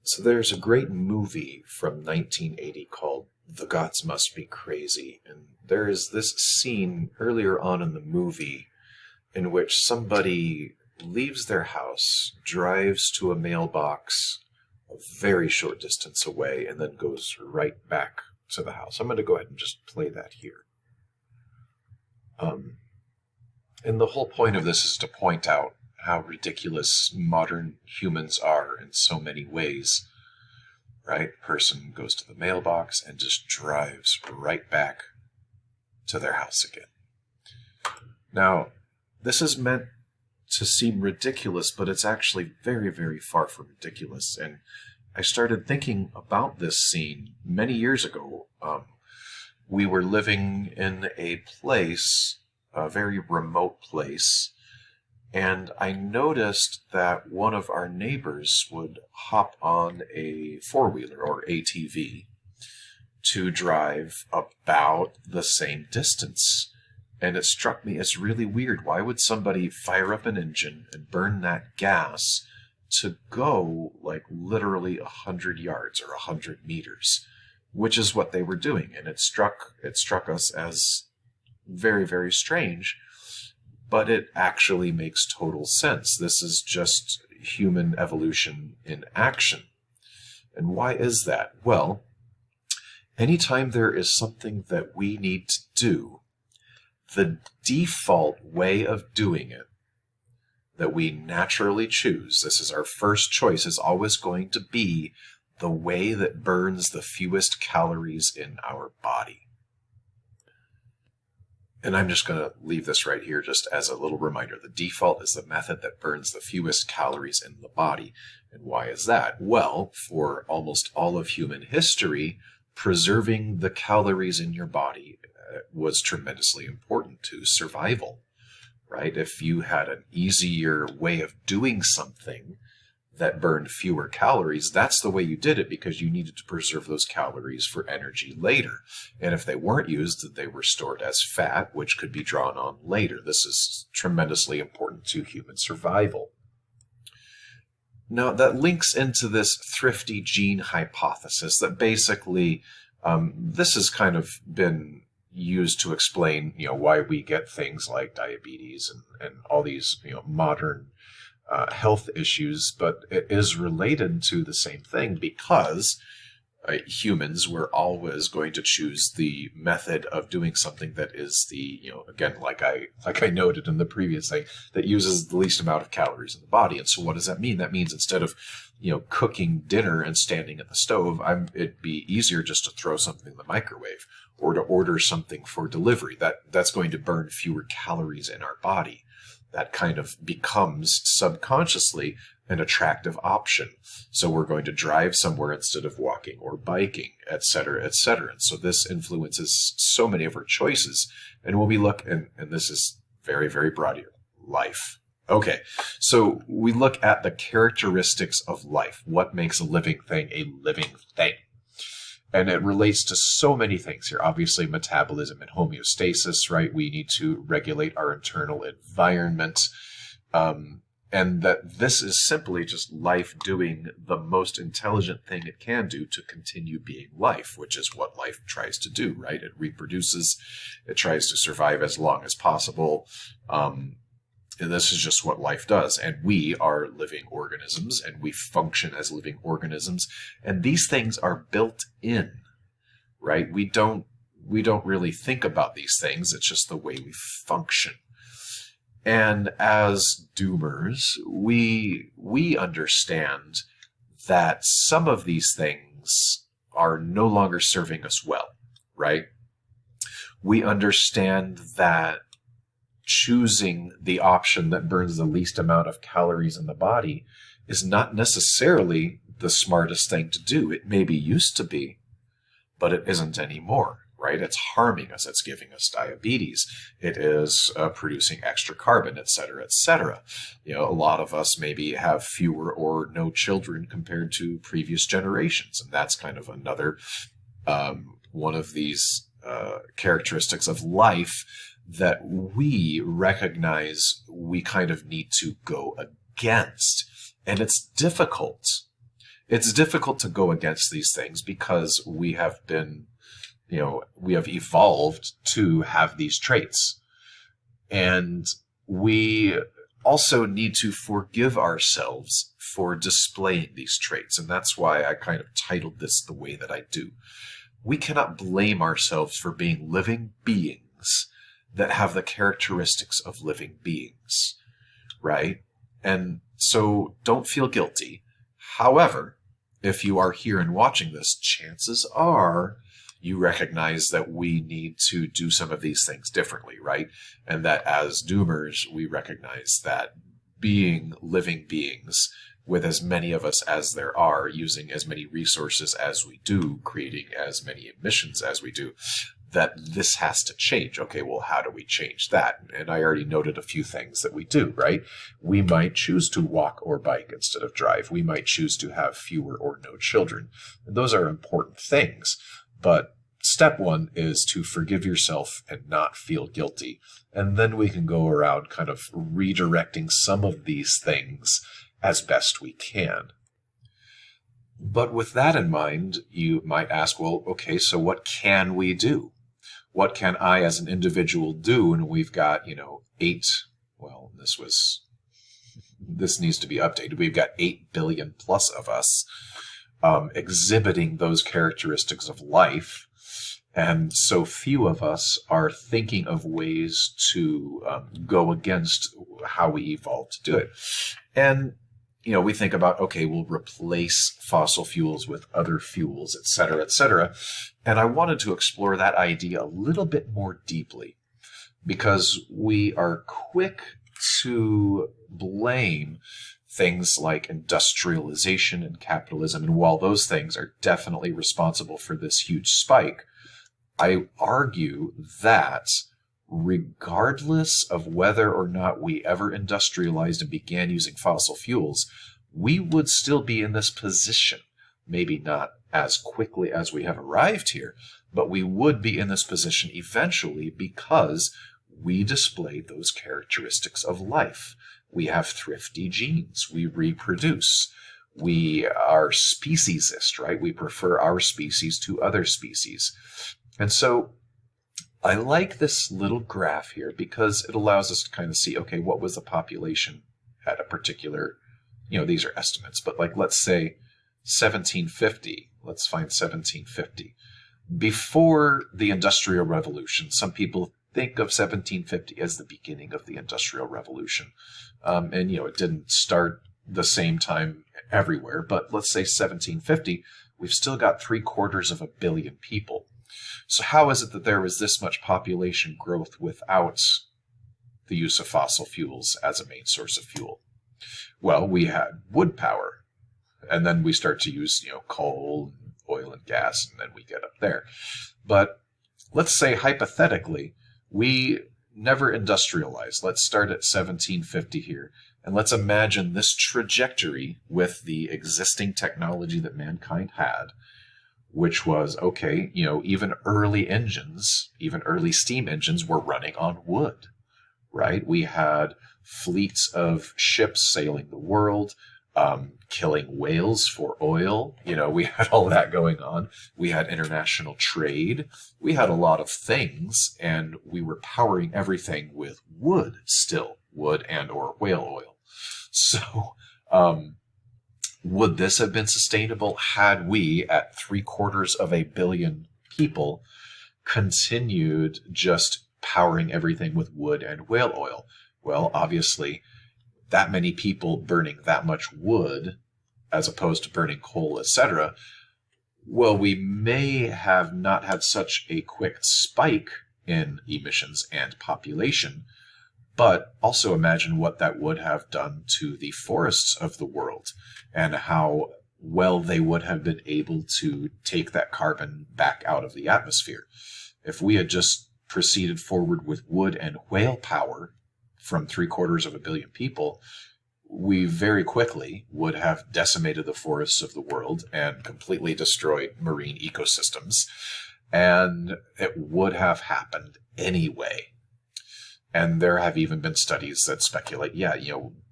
So there's a great movie from 1980 called The Gods Must Be Crazy, and there is this scene earlier on in the movie in which somebody leaves their house, drives to a mailbox a very short distance away, and then goes right back to the house. I'm going to go ahead and just play that here. And the whole point of this is to point out how ridiculous modern humans are in so many ways, right? Person goes to the mailbox and just drives right back to their house again. Now, this is meant to seem ridiculous, but it's actually very, very far from ridiculous. And I started thinking about this scene many years ago. We were living in a place, a very remote place, and I noticed that one of our neighbors would hop on a four-wheeler or ATV to drive about the same distance. And it struck me as really weird. Why would somebody fire up an engine and burn that gas to go like literally 100 yards or 100 meters, which is what they were doing? And it struck us as very, very strange, but it actually makes total sense. This is just human evolution in action. And why is that? Well, anytime there is something that we need to do, the default way of doing it that we naturally choose, this is our first choice, is always going to be the way that burns the fewest calories in our body. And I'm just going to leave this right here just as a little reminder. The default is the method that burns the fewest calories in the body. And why is that? Well, for almost all of human history, preserving the calories in your body was tremendously important to survival, right? If you had an easier way of doing something that burned fewer calories, that's the way you did it because you needed to preserve those calories for energy later. And if they weren't used, they were stored as fat, which could be drawn on later. This is tremendously important to human survival. Now, that links into this thrifty gene hypothesis that basically this has kind of been used to explain, why we get things like diabetes and all these, modern health issues, but it is related to the same thing because humans were always going to choose the method of doing something that is the, again, like I noted in the previous thing, that uses the least amount of calories in the body. And so what does that mean? That means instead of, cooking dinner and standing at the stove, it'd be easier just to throw something in the microwave or to order something for delivery. That's going to burn fewer calories in our body. That kind of becomes subconsciously an attractive option. So we're going to drive somewhere instead of walking or biking, et cetera, et cetera. And so this influences so many of our choices. And when we look, and this is very, very broad here, life. Okay, so we look at the characteristics of life. What makes a living thing a living thing? And it relates to so many things here. Obviously, metabolism and homeostasis, right? We need to regulate our internal environment. And that this is simply just life doing the most intelligent thing it can do to continue being life, which is what life tries to do, right? It reproduces. It tries to survive as long as possible. And this is just what life does. And we are living organisms and we function as living organisms. And these things are built in, right? We don't really think about these things. It's just the way we function. And as doomers, we understand that some of these things are no longer serving us well, right? We understand that choosing the option that burns the least amount of calories in the body is not necessarily the smartest thing to do. It maybe used to be, but it isn't anymore, right? It's harming us. It's giving us diabetes. It is producing extra carbon, et cetera, et cetera. A lot of us maybe have fewer or no children compared to previous generations. And that's kind of another one of these characteristics of life that we recognize we kind of need to go against. And it's difficult. It's difficult to go against these things because we have been, we have evolved to have these traits. And we also need to forgive ourselves for displaying these traits. And that's why I kind of titled this the way that I do. We cannot blame ourselves for being living beings that have the characteristics of living beings, right? And so don't feel guilty. However, if you are here and watching this, chances are you recognize that we need to do some of these things differently, right? And that as doomers, we recognize that being living beings with as many of us as there are, using as many resources as we do, creating as many emissions as we do, that this has to change. Okay, well, how do we change that? And I already noted a few things that we do, right? We might choose to walk or bike instead of drive. We might choose to have fewer or no children. And those are important things. But step one is to forgive yourself and not feel guilty. And then we can go around kind of redirecting some of these things as best we can. But with that in mind, you might ask, well, okay, so what can we do? What can I as an individual do? And we've got, this needs to be updated. We've got 8 billion plus of us exhibiting those characteristics of life. And so few of us are thinking of ways to go against how we evolved to do it. And, we think about, okay, we'll replace fossil fuels with other fuels, et cetera, et cetera. And I wanted to explore that idea a little bit more deeply because we are quick to blame things like industrialization and capitalism. And while those things are definitely responsible for this huge spike, I argue that regardless of whether or not we ever industrialized and began using fossil fuels, we would still be in this position. Maybe not as quickly as we have arrived here, but we would be in this position eventually because we displayed those characteristics of life. We have thrifty genes. We reproduce. We are speciesist, right? We prefer our species to other species. And so I like this little graph here because it allows us to kind of see, okay, what was the population at a particular, these are estimates, but like, let's say 1750, let's find 1750. Before the Industrial Revolution, some people think of 1750 as the beginning of the Industrial Revolution. And, it didn't start the same time everywhere, but let's say 1750, we've still got 750 million people. So how is it that there was this much population growth without the use of fossil fuels as a main source of fuel? Well, we had wood power, and then we start to use, coal, and oil and gas, and then we get up there. But let's say hypothetically, we never industrialized. Let's start at 1750 here, and let's imagine this trajectory with the existing technology that mankind had, which was, okay, even early engines, even early steam engines were running on wood, right? We had fleets of ships sailing the world, killing whales for oil. We had all that going on. We had international trade. We had a lot of things, and we were powering everything with wood still, wood and or whale oil. So, would this have been sustainable had we, at 750 million people, continued just powering everything with wood and whale oil? Well, obviously, that many people burning that much wood, as opposed to burning coal, etc., well, we may have not had such a quick spike in emissions and population, but also imagine what that would have done to the forests of the world and how well they would have been able to take that carbon back out of the atmosphere. If we had just proceeded forward with wood and whale power from 750 million people, we very quickly would have decimated the forests of the world and completely destroyed marine ecosystems. And it would have happened anyway. And there have even been studies that speculate,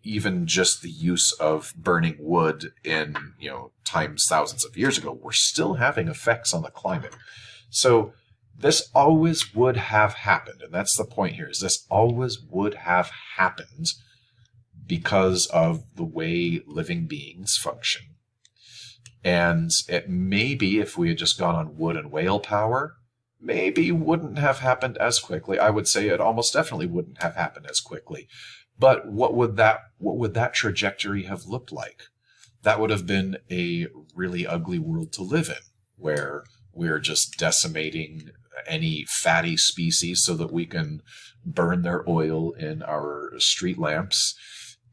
even just the use of burning wood in, times thousands of years ago, we're still having effects on the climate. So this always would have happened. And that's the point here, is this always would have happened because of the way living beings function. And it maybe, if we had just gone on wood and whale power, maybe wouldn't have happened as quickly. I would say it almost definitely wouldn't have happened as quickly. But what would that trajectory have looked like? That would have been a really ugly world to live in, where we're just decimating any fatty species so that we can burn their oil in our street lamps,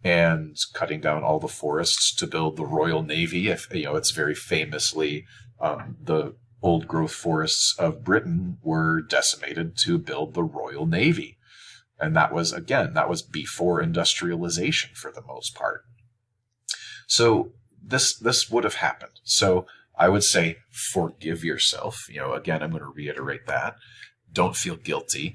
and cutting down all the forests to build the Royal Navy. If it's very famously the old growth forests of Britain were decimated to build the Royal Navy. And that was before industrialization for the most part. So this would have happened. So I would say forgive yourself. Again, I'm going to reiterate that. Don't feel guilty,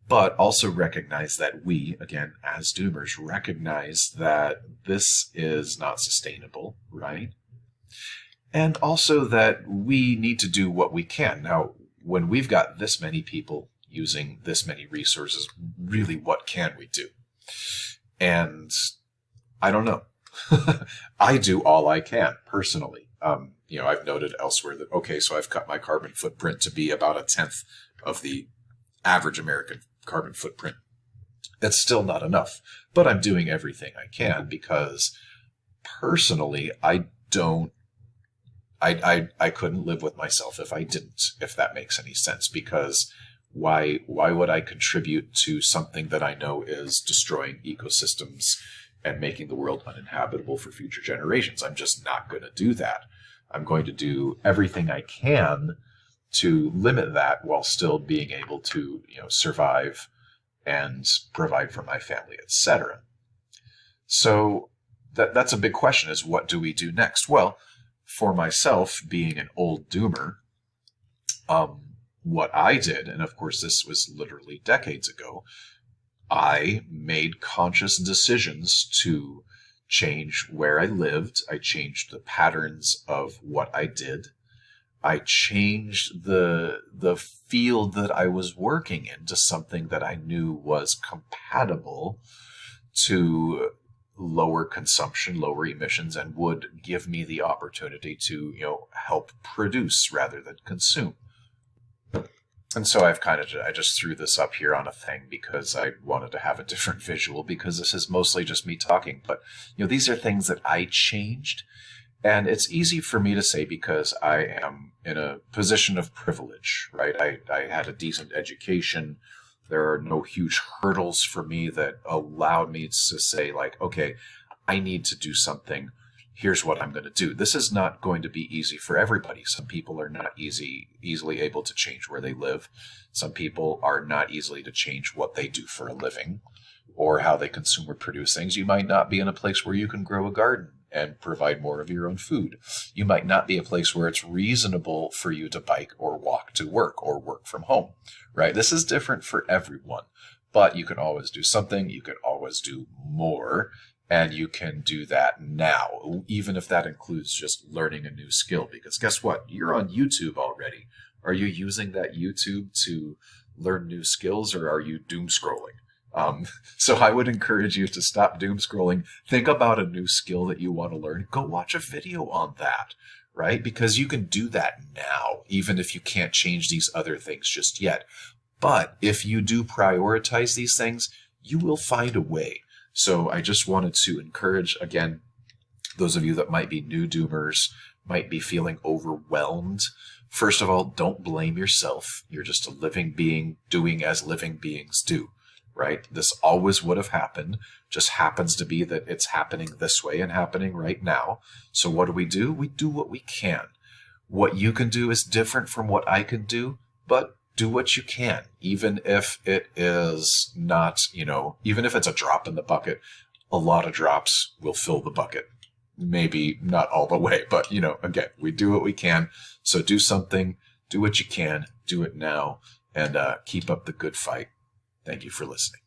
but also recognize that we, again, as doomers, recognize that this is not sustainable, right? And also that we need to do what we can. Now, when we've got this many people using this many resources, really, what can we do? And I don't know. I do all I can personally. I've noted elsewhere that, okay, so I've cut my carbon footprint to be about 1/10 of the average American carbon footprint. That's still not enough, but I'm doing everything I can, because personally, I couldn't live with myself if I didn't, if that makes any sense, because why would I contribute to something that I know is destroying ecosystems and making the world uninhabitable for future generations? I'm just not going to do that. I'm going to do everything I can to limit that while still being able to, survive and provide for my family, etc. So that's a big question, is what do we do next? Well, for myself, being an old doomer, what I did, and of course this was literally decades ago, I made conscious decisions to change where I lived. I changed the patterns of what I did. I changed the field that I was working in to something that I knew was compatible to lower consumption, lower emissions, and would give me the opportunity to, help produce rather than consume. And so I just threw this up here on a thing because I wanted to have a different visual, because this is mostly just me talking. But, these are things that I changed. And it's easy for me to say because I am in a position of privilege, right? I had a decent education. There are no huge hurdles for me that allowed me to say, like, okay, I need to do something. Here's what I'm going to do. This is not going to be easy for everybody. Some people are not easily able to change where they live. Some people are not easily to change what they do for a living or how they consume or produce things. You might not be in a place where you can grow a garden and provide more of your own food. You might not be a place where it's reasonable for you to bike or walk to work or work from home, right? This is different for everyone, but you can always do something. You can always do more. And you can do that now, even if that includes just learning a new skill. Because guess what? You're on YouTube already. Are you using that YouTube to learn new skills, or are you doom scrolling? So I would encourage you to stop doom scrolling. Think about a new skill that you want to learn. Go watch a video on that, right? Because you can do that now, even if you can't change these other things just yet. But if you do prioritize these things, you will find a way. So I just wanted to encourage, again, those of you that might be new doomers, might be feeling overwhelmed. First of all, don't blame yourself. You're just a living being doing as living beings do, right? This always would have happened. Just happens to be that it's happening this way and happening right now. So what do? We do what we can. What you can do is different from what I can do, but do what you can, even if it is not, even if it's a drop in the bucket. A lot of drops will fill the bucket. Maybe not all the way, but, again, we do what we can. So do something, do what you can, do it now, and keep up the good fight. Thank you for listening.